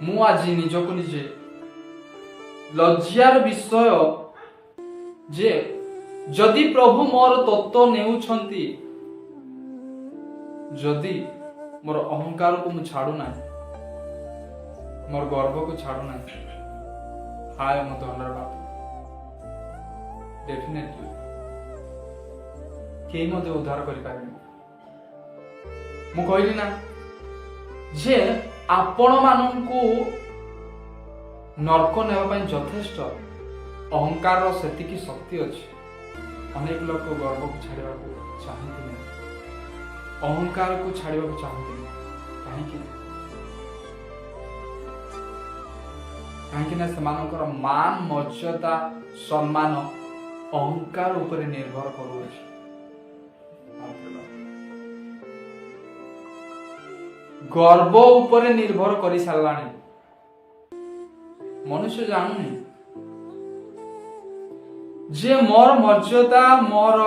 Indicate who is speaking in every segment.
Speaker 1: ମୁଁ ଆଜି ନିଜକୁ ନିଜେ ଲଜ୍ଜାର ବିଷୟ ଯେ ଯଦି ପ୍ରଭୁ ମୋର ତତ୍ତ୍ୱ ନେଉଛନ୍ତି, ଯଦି ମୋର ଅହଙ୍କାରକୁ ମୁଁ ଛାଡୁନାହିଁ, ମୋର ଗର୍ବକୁ ଛାଡୁନାହିଁ, ହାୟ ମୋ ଦଣ୍ଡର ବାପ, ଡେଫିନେଟଲି କେହି ମଧ୍ୟ ଉଦ୍ଧାର କରିପାରିବେ। ମୁଁ କହିଲି ନା ଯେ ଆପଣ ମାନଙ୍କୁ ନର୍କ ନେବା ପାଇଁ ଯଥେଷ୍ଟ ଅହଙ୍କାରର ସେତିକି ଶକ୍ତି ଅଛି। ଅନେକ ଲୋକ ଗର୍ବକୁ ଛାଡ଼ିବାକୁ ଚାହାନ୍ତି ନାହିଁ, ଅହଙ୍କାରକୁ ଛାଡ଼ିବାକୁ ଚାହାନ୍ତି ନାହିଁ। କାହିଁକି ନା ସେମାନଙ୍କର ମାନ, ମର୍ଯ୍ୟାଦା, ସମ୍ମାନ ଅହଙ୍କାର ଉପରେ ନିର୍ଭର କରୁଅଛି। ଗର୍ବ ଉପରେ ନିର୍ଭର କରି ସାରିଲାଣି। ମନୁଷ୍ୟ ଜାଣୁନି ଯେ ମୋର ମର୍ଯ୍ୟାଦା, ମୋର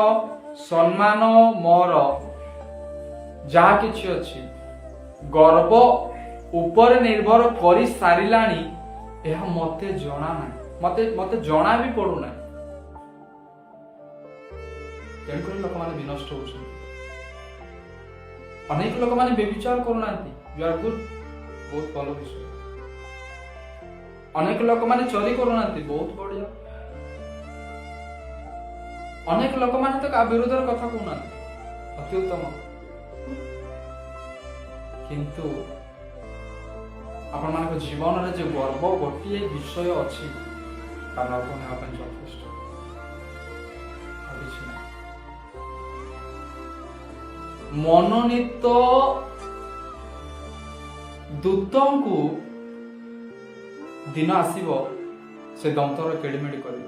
Speaker 1: ସମ୍ମାନ, ମୋର ଯାହା କିଛି ଅଛି ଗର୍ବ ଉପରେ ନିର୍ଭର କରି ସାରିଲାଣି। ଏହା ମତେ ଜଣା ନାହିଁ, ମତେ ଜଣା ବି ପଡୁନାହିଁ। ତେଣୁକରି ଲୋକମାନେ ବିନଷ୍ଟ ହଉଛନ୍ତି। ଅନେକ ଲୋକମାନେ ବ୍ୟଭିଚାର କରୁନାହାନ୍ତି, ବହୁତ ଭଲ ବିଷୟ। ଅନେକ ଲୋକମାନେ ଚୋରି କରୁନାହାନ୍ତି, ବହୁତ ବଢିଆ। ଅନେକ ଲୋକମାନେ ତ କାହା ବିରୁଦ୍ଧରେ କଥା କହୁନାହାନ୍ତି, ଅତି ଉତ୍ତମ। କିନ୍ତୁ ଆପଣମାନଙ୍କ ଜୀବନରେ ଯେ ଗର୍ବ ଗୋଟିଏ ବିଷୟ ଅଛି, ତା ନର୍କ ନେବା ପାଇଁ ଯଥେଷ୍ଟ, ଆଉ କିଛି ନାହିଁ। ମନୋନୀତ ଦୂତଙ୍କୁ ଦିନ ଆସିବ, ସେ ଦନ୍ତର କେଡ଼ିମେଡ଼ି କରିବ।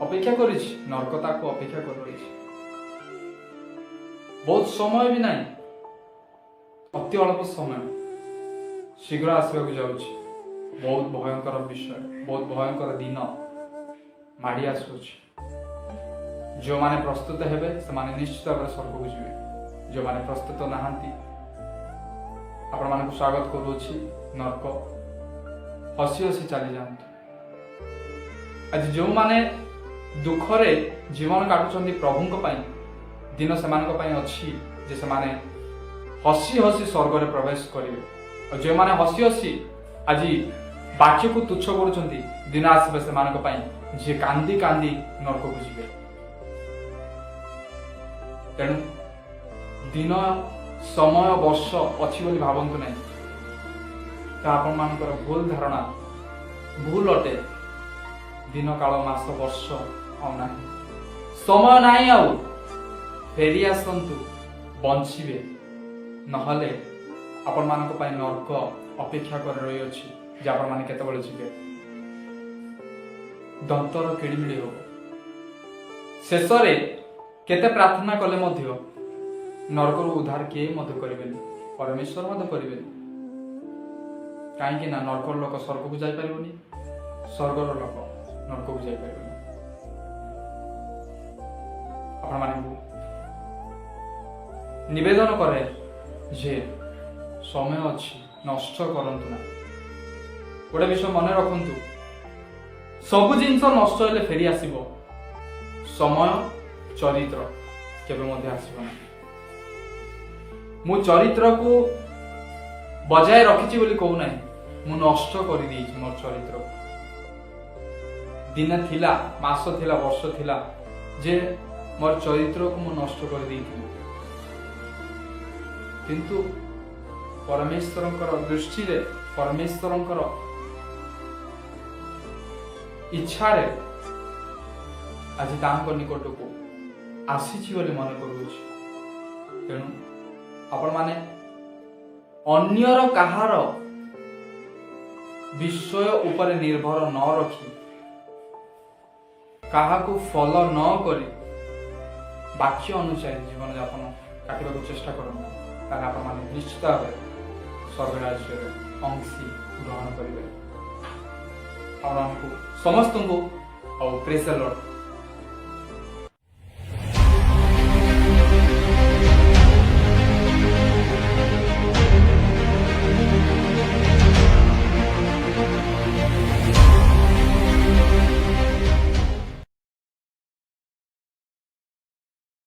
Speaker 1: ଅପେକ୍ଷା କରିଛି, ନର୍କ ତାକୁ ଅପେକ୍ଷା କରିଛି। ବହୁତ ସମୟ ବି ନାହିଁ, ଅତି ଅଳ୍ପ ସମୟ, ଶୀଘ୍ର ଆସିବାକୁ ଯାଉଛି। ବହୁତ ଭୟଙ୍କର ବିଷୟ, ବହୁତ ଭୟଙ୍କର ଦିନ ମାଡ଼ି ଆସୁଅଛି। ଯେଉଁମାନେ ପ୍ରସ୍ତୁତ ହେବେ ସେମାନେ ନିଶ୍ଚିତ ଭାବରେ ସ୍ୱର୍ଗକୁ ଯିବେ। ଯେଉଁମାନେ ପ୍ରସ୍ତୁତ ନାହାନ୍ତି, ଆପଣମାନଙ୍କୁ ସ୍ୱାଗତ କରୁଅଛି ନର୍କ। ହସି ହସି ଚାଲିଯାଆନ୍ତୁ। ଆଜି ଯେଉଁମାନେ ଦୁଃଖରେ ଜୀବନ କାଟୁଛନ୍ତି ପ୍ରଭୁଙ୍କ ପାଇଁ, ଦିନ ସେମାନଙ୍କ ପାଇଁ ଅଛି ଯେ ସେମାନେ ହସି ହସି ସ୍ୱର୍ଗରେ ପ୍ରବେଶ କରିବେ। ଆଉ ଯେଉଁମାନେ ହସି ହସି ଆଜି ବାକ୍ୟକୁ ତୁଚ୍ଛ କରୁଛନ୍ତି, ଦିନ ଆସିବେ ସେମାନଙ୍କ ପାଇଁ ଯିଏ କାନ୍ଦି କାନ୍ଦି ନର୍କକୁ ଯିବେ। ତେଣୁ ଦିନ, ସମୟ, ବର୍ଷ ଅଛି ବୋଲି ଭାବନ୍ତୁ ନାହିଁ। ତାହା ଆପଣମାନଙ୍କର ଭୁଲ ଧାରଣା, ଭୁଲ ଅଟେ। ଦିନ, କାଳ, ମାସ, ବର୍ଷ ଆଉ ନାହିଁ, ସମୟ ନାହିଁ। ଆଉ ଫେରି ଆସନ୍ତୁ, ବଞ୍ଚିବେ। ନହେଲେ ଆପଣମାନଙ୍କ ପାଇଁ ନର୍କ ଅପେକ୍ଷା କରି ରହିଅଛି, ଯେ ଆପଣମାନେ କେତେବେଳେ ଯିବେ। ଦନ୍ତର କିଳିମିଳି ହବ। ଶେଷରେ କେତେ ପ୍ରାର୍ଥନା କଲେ ମଧ୍ୟ ନର୍କରୁ ଉଦ୍ଧାର କିଏ ମଧ୍ୟ କରିବେନି, ପରମେଶ୍ୱର ମଧ୍ୟ କରିବେନି। କାହିଁକି ନା ନର୍କର ଲୋକ ସ୍ୱର୍ଗକୁ ଯାଇପାରିବନି, ସ୍ୱର୍ଗର ଲୋକ ନର୍କକୁ ଯାଇପାରିବନି। ଆପଣମାନଙ୍କୁ ନିବେଦନ କରେ ଯେ ସମୟ ଅଛି, ନଷ୍ଟ କରନ୍ତୁ ନା। ଗୋଟେ ବିଷୟ ମନେ ରଖନ୍ତୁ, ସବୁ ଜିନିଷ ନଷ୍ଟ ହେଲେ ଫେରି ଆସିବ, ସମୟ, ଚରିତ୍ର କେବେ ମଧ୍ୟ ଆସିବ ନାହିଁ। ମୁଁ ଚରିତ୍ରକୁ ବଜାୟ ରଖିଛି ବୋଲି କହୁନାହିଁ, ମୁଁ ନଷ୍ଟ କରିଦେଇଛି ମୋର ଚରିତ୍ରକୁ। ଦିନ ଥିଲା, ମାସ ଥିଲା, ବର୍ଷ ଥିଲା ଯେ ମୋର ଚରିତ୍ରକୁ ମୁଁ ନଷ୍ଟ କରିଦେଇଥିଲି। କିନ୍ତୁ ପରମେଶ୍ୱରଙ୍କର ଦୃଷ୍ଟିରେ, ପରମେଶ୍ୱରଙ୍କର ଇଚ୍ଛାରେ ଆଜି ତାଙ୍କ ନିକଟକୁ ଆସିଛି ବୋଲି ମନେ କରୁଅଛି। ତେଣୁ ଆପଣମାନେ ଅନ୍ୟର କାହାର ବିଷୟ ଉପରେ ନିର୍ଭର ନ ରଖି, କାହାକୁ ଫଲୋ ନ କରି ବାକ୍ୟ ଅନୁସାରେ ଜୀବନଯାପନ କାଟିବାକୁ ଚେଷ୍ଟା କରନ୍ତୁ। ତାହେଲେ ଆପଣମାନେ ନିଶ୍ଚିତ ଭାବରେ ସ୍ୱର୍ଗ ରାଜ୍ୟରେ ଅଂଶୀ ଗ୍ରହଣ କରିବେ। ଆପଣମାନଙ୍କୁ ସମସ୍ତଙ୍କୁ ଆଉ ପ୍ରେଜ୍ ଦ ଲର୍ଡ।